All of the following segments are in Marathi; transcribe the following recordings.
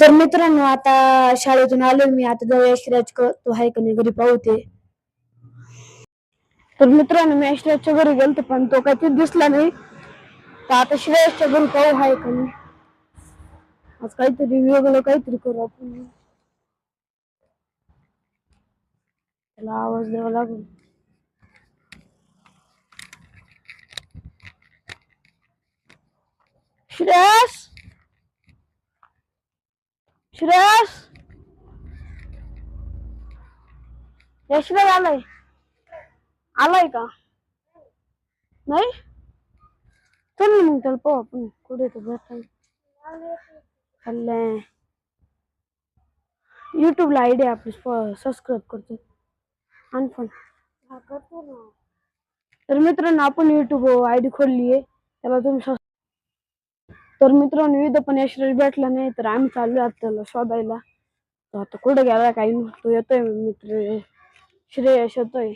तर मित्रांनो, आता शाळेतून आलो मी. आता जाऊ यशराज तो आहे का नाही घरी पाहते. तर मित्रांनो, मी यशराजच्या घरी गेलते पण तो काही दिसला नाही. तर आता श्रेयसच्या घरी पाहू आहे का नाही. आज काहीतरी वेगळं काहीतरी करू आपण. त्याला आवाज द्यावा लागेल. श्रेयस, श्रेयस, यशराज आलाय. आलाय का नाही? चल ना मग त्याला पाहू आपण कुठे तो भेटला. चाललंय युट्यूबला आयडी आपली सबस्क्राईब करतो आणि पण करतो ना. तर मित्रांनो, आपण युट्यूब आयडी खोलली आहे. त्याला तुम्ही तर मित्रांनो, इथं पण यशराज भेटला नाही. तर आम्ही चाललो आता त्याला शोधायला. तो आता कुठे गेला काही नाही. तो येतोय मित्र श्रेयस येतोय.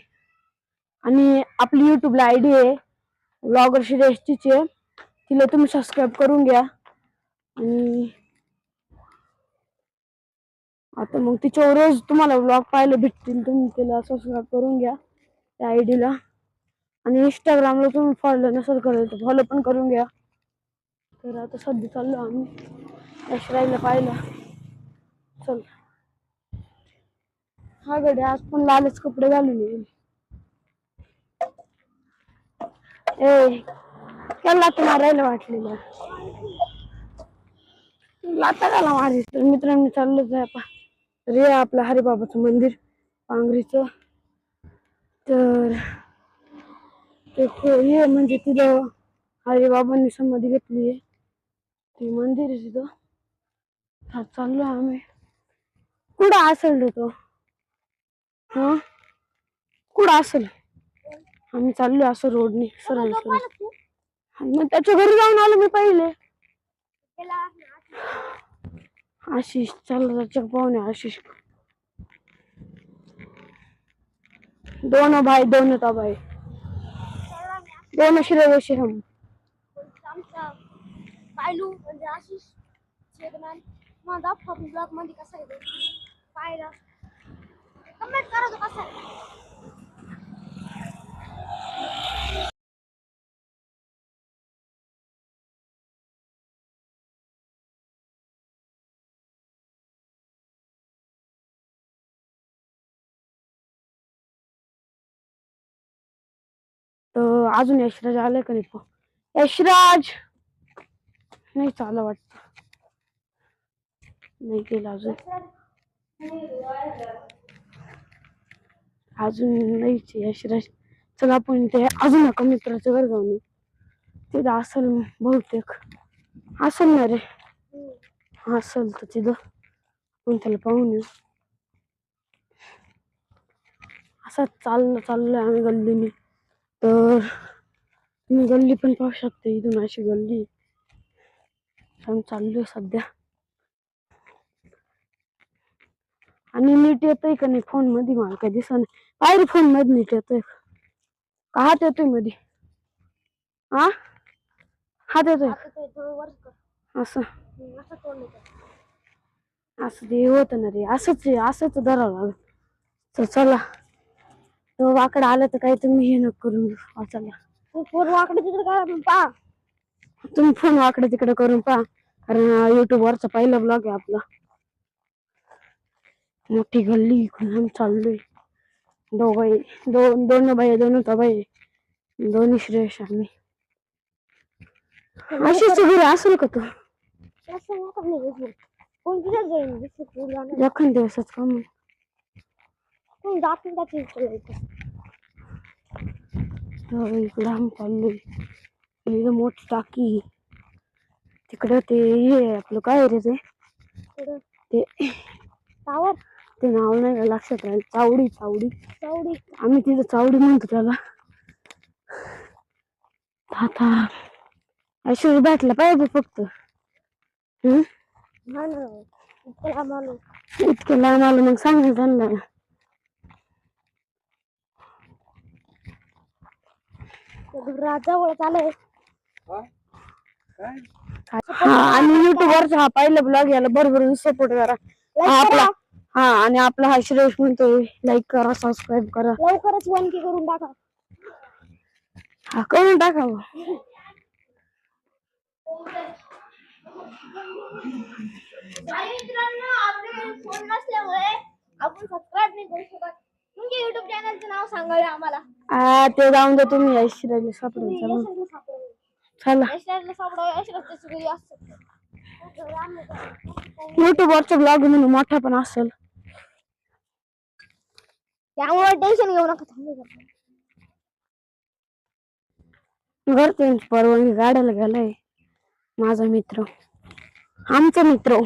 आणि आपली युट्यूबला आयडी आहे व्लॉगर श्रेयसचीच आहे. तिला तुम्ही सबस्क्राईब करून घ्या. आणि आता मग तिच्यावर रोज तुम्हाला व्लॉग पाहायला भेटतील. तुम्ही तिला सबस्क्राईब करून घ्या त्या आयडीला. आणि इंस्टाग्रामला तुम्ही फॉलो नसेल करेल तर फॉलो पण करून घ्या. तर आता सध्या चाललो आम्ही यशराजला पाहिला. चल हा गड्या, आज पण लालच कपडे घालून येईल. त्याला लात मारायला वाटलेलं. लाता घाला मारी. तर मित्रांनी चाललोच आहे आपण. तर हे आपलं हरिबाबाचं मंदिर पांगरीचं. तर हे म्हणजे तिथं हरिबाबांनी समाधी घेतली आहे. ते मंदिर आहे तिथं. हा चाललो आम्ही. कुठं असेल रे तो? हा कुठं असेल? आम्ही चाललो असं रोडने सरळ सरळ. मग त्याच्या घरी जाऊन आलो मी पहिले. आशिष चालला त्याच्या पाहुणे आशिष. दोनों भाई दोनों तबाही दोनों श्रेयशी हम पाहिलू म्हणजे आशिष चेतन माझा ब्लॉग मध्ये कसा आहे पाहिला कमेंट करा कसा आहे. तर अजून यशराज आलाय का नाही? यशराज नाही चालू वाटत. नाही केलं अजून नाहीच यशराज. चला आपण ते अजून एका मित्राचं घर जाऊन तिथं असेल बहुतेक. असेल ना रे, असेल तर तिथं आपण त्याला पाहून येऊ. असं चाललोय आम्ही गल्लीने. तर तुम्ही गल्ली पण पाहू शकता. इथून अशी गल्ली आम्ही चाललोय सध्या. आणि नीट येतोय का नाही फोन मध्ये मला काय दिसत नाही. काय फोन मध्ये नीट येतोय का? हात येतोय मध्ये? हा हात येतोय असं असं ते होत ना रे. असंच धरावं लागेल. तर चला, तो वाकडा आला तर काही तुम्ही हे नको करून घेऊ. चला फोन वाकडे तिकडे करून पहा. तुम्ही फोन वाकडे तिकडे करून पहा. कारण युट्यूब वरचा पहिला ब्लॉग आहे आपला. मोठी गल्ली इकडून आम्ही चाललोय. दोन भाई दोन तबाई दोन्ही श्रेयश आम्ही. अशीच घरी असेल का तू? एखाद दिवसाच काम इकडं आम्ही चाललोय. इकडं मोठी टाकी. तिकडं ते हे आपलं काय रे ते टावर. ते नाव नाही लक्षात राहील. चावडी आम्ही तिथं चावडी म्हणतो त्याला. आता अशी भेटला पाहिजे फक्त. इतकं लांब आलो मग सांग त्यांना. जवळ चालय. हा आणि आणि युट्यूबवरचा हा पहिला ब्लॉग, याला बरोबर सपोर्ट करा. आणि आपला हा श्रेयस म्हणतोय लाईक करा, सबस्क्राईब करा, लवकरच 1K करून टाका. हा करून टाका. मित्रांनो, आपल्याकडे फोन नसल्यामुळे आपण सबस्क्राईब नाही करू शकत. तुमच्या युट्यूब चॅनलचं नाव सांगा आम्हाला. ते जाऊन दे, तुम्ही ऐश्वर्याला सापडायचं. चला युट्यूबवरचा ब्लॉग म्हणून मोठा पण असेल, त्यामुळे टेन्शन घेऊ नका. घरच्यांची परवानगी काढायला गेलाय माझा मित्र, आमचा मित्र.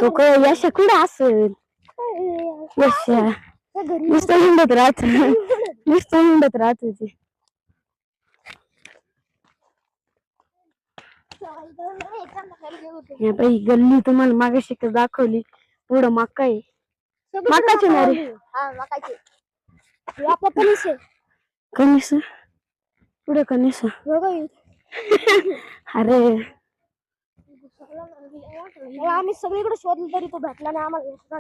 तो यशा कुठं असेल? यशा नुसतं हिंडत राहत, नुसतं हिंडत राहत. गल्ली तुम्हाला मागाशी दाखवली, पुढं मका आहे. मकाची नारे कनिस पुढे कनिस. अरे आम्ही सगळीकडे शोधलं तरी तो भेटला नाही आम्हाला.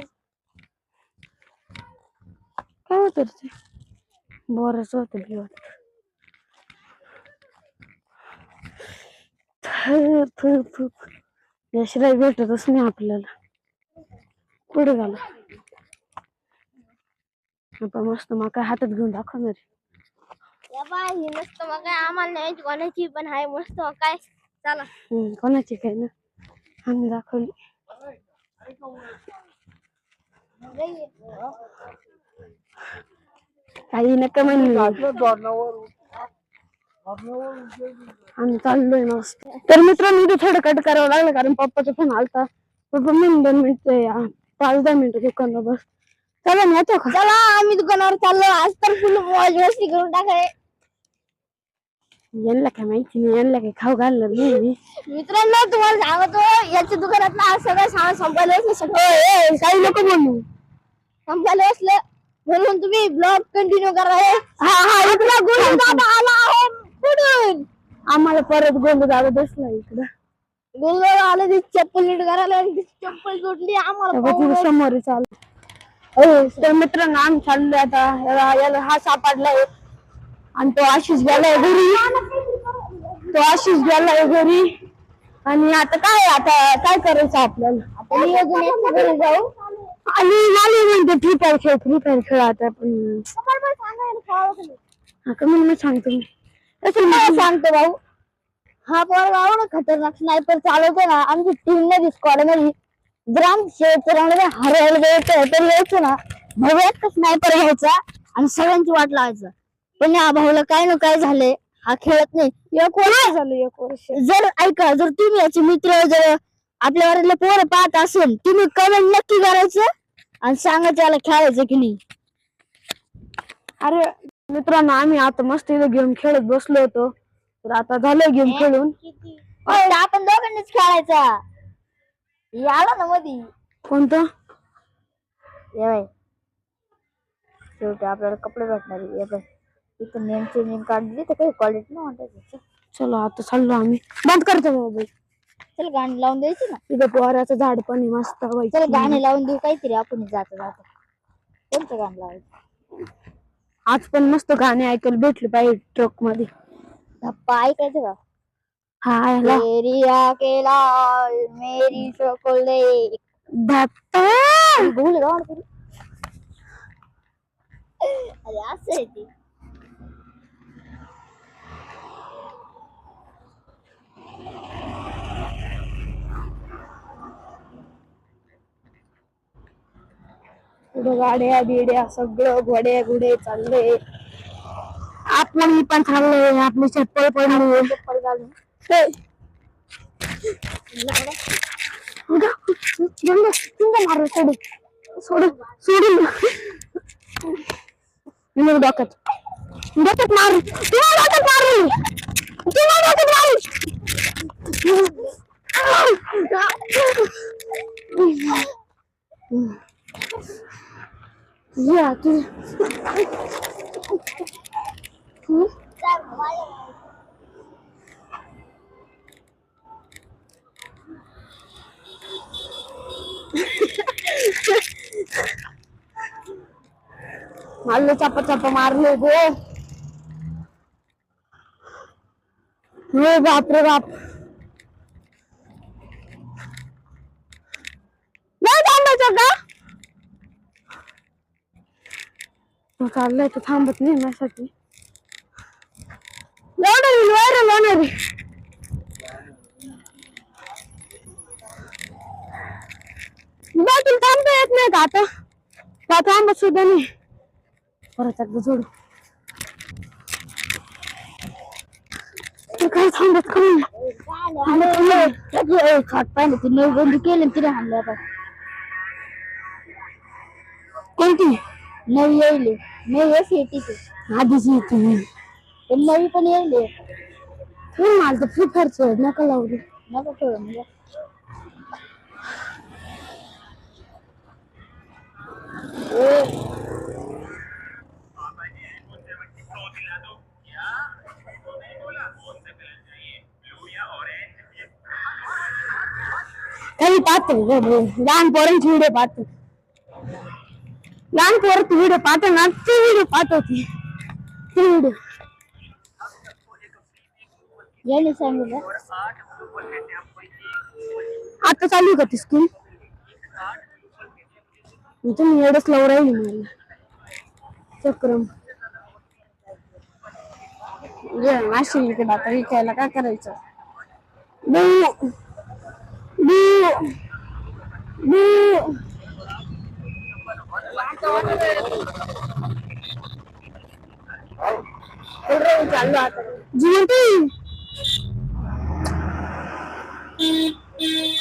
काय होत ते बोराच होत बिवत. यशराई भेटतच नाही आपल्याला. पुढे झाला आपण मस्त मका हातात घेऊन दाखवणार. ही मस्त मका आम्हाला नाही कोणाची पण आहे मस्त काय. चला कोणाची काय ना आम्ही दाखवली. काही नका म्हणली, आम्ही चाललोय मस्त. तर मित्रांनो इथे थोडं कट करावं लागलं कारण पप्पाचा फोन आलता. पप्पा म्हणून 2 मिनिटं 5-10 मिनिटं दुकानावर बस. चला ना येतो का? चला आम्ही दुकानावर चाललो. आज तर फुल मौज मस्ती करून टाकाय. यांना काय माहिती नाही, यांना काय खाऊ घालणार नाही. मित्रांनो तुम्हाला सांगतो, याच्या दुकानात आज सगळं सामान संपलं असलं. काही नको बोलू, संपलं असलं म्हणून तुम्ही ब्लॉग कंटिन्यू करा. इकडे गोलू दादा आला आहे पुढून. आम्हाला परत गोलू दादा दिसला इकडं. गोलू दादा आले, ती चप्पल नीट करायला, चप्पल तुटली आम्हाला समोर चालू. तर मित्रांनो आम्ही चाललोय आता. याला हा सापडलाय आणि तो आशिष गेलाय घरी. आणि आता काय करायचं आपल्याला? आपण नियोजन घरी जाऊ आणि मला म्हणते फ्री फायर खेळ आता आपण. मी सांगतो सांगतो भाऊ, हा पोरगा खतरनाक स्नायपर चालवतो ना. आमची टीम मध्ये स्क्वॉड मध्ये जर आमच्या हरायला द्यायचं तर यायचं ना, भाऊ स्नायपर घ्यायचा आणि सगळ्यांची वाट लावायचं. पण या भाऊला काय ना काय झालंय, हा खेळत नाही. 1 वर्ष झालं. 1 वर्ष. जर ऐका, जर तुम्ही याचे मित्र जर आपल्या वरील पोरं पाहत असेल, तुम्ही कमेंट नक्की करायचं आणि सांगायचं त्याला खेळायचं की नाही. अरे मित्रांनो आम्ही आता मस्त इथे गेम खेळत बसलो होतो. तर आता झालं गेम खेळून. आपण दोघांनीच खेळायचा. याला ना मधी कोणतं शेवटी आपल्याला कपडे भेटणार. इथं नेम चेंजिंग काढली तर काही क्वालिटी नाही वाटायची. चलो आता चाललो आम्ही. बंद करतो मोबाईल. चल गाणी लावून द्यायची ना. इथं पोराचं झाड पण मस्त. चल गाणी लावून देऊ काहीतरी आपण जाता. कोणतं गाणं लावायचं? आज पण मस्त गाणे ऐकायला भेटले पाहिजे ट्रक मध्ये. धप्पा ऐकायचं का? हा मेरी आंखें लाल मेरी चॉकलेट धप्पा भूल गया. अरे असं आहे ते. पुढे गाड्या बिड्या सगळं घोडे गुडे चालले. आपलं पण चाललंय. आपली चप्पल पडली. चप्पल घालून मारू सोडून डोक्यात मारू. या तू मारले चापा चापा मारले गो. बाप रे बाप. नाही थांबायचं का? तो चाललाय तर थांबत नाही माझ्यासाठी. व्हायरल होणार आहे. तुला थांबता येत नाही का आता? का थांबत सुद्धा नाही. परत एकदा जोड. काय थांबत करून खात पाहिलं ती नवी बंदी केली तिने हाणले आता. कोणती नवी येईल नवी अशी येते आधीच येते. पण नवी पण येईल मला तर फ्री फायरच नका लावली. नको खेळ म्हणजे काही पाहतो लहान पोरांची व्हिडिओ पाहतो. लहान पोरांची व्हिडिओ पाहतो ना ती व्हिडिओ पाहतो. ती व्हिडिओ याने सांगितलं आता चालू का ती स्कूल? तुम्ही एवढंच लावून राहिली मला चक्रम. माशी इकडे आता विकायला काय करायचं? चाललो आता जीवन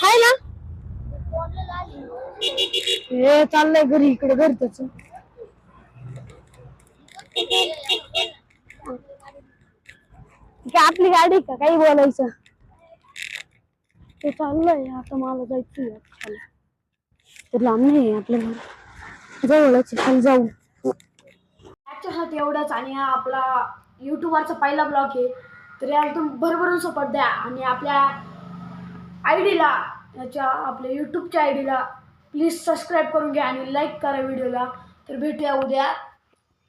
हाय ना. हे चाललंय घरी इकडे घरच. आपली गाडी का काही बोलायचं. ते चाललंय आता मला जायचंय. तर लांब नाही आपल्याला जवळच खाली जाऊ. आजच्यासाठी एवढंच. आणि हा आपला युट्यूबवरचा पहिला ब्लॉग आहे. तर याला तुम्ही भरभरून सपोर्ट द्या. आणि आपल्या आयडीला आपल्या युट्यूबच्या आयडीला प्लीज सबस्क्राईब करून घ्या आणि लाईक करा व्हिडिओला. तर भेटूया उद्या.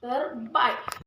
तर बाय.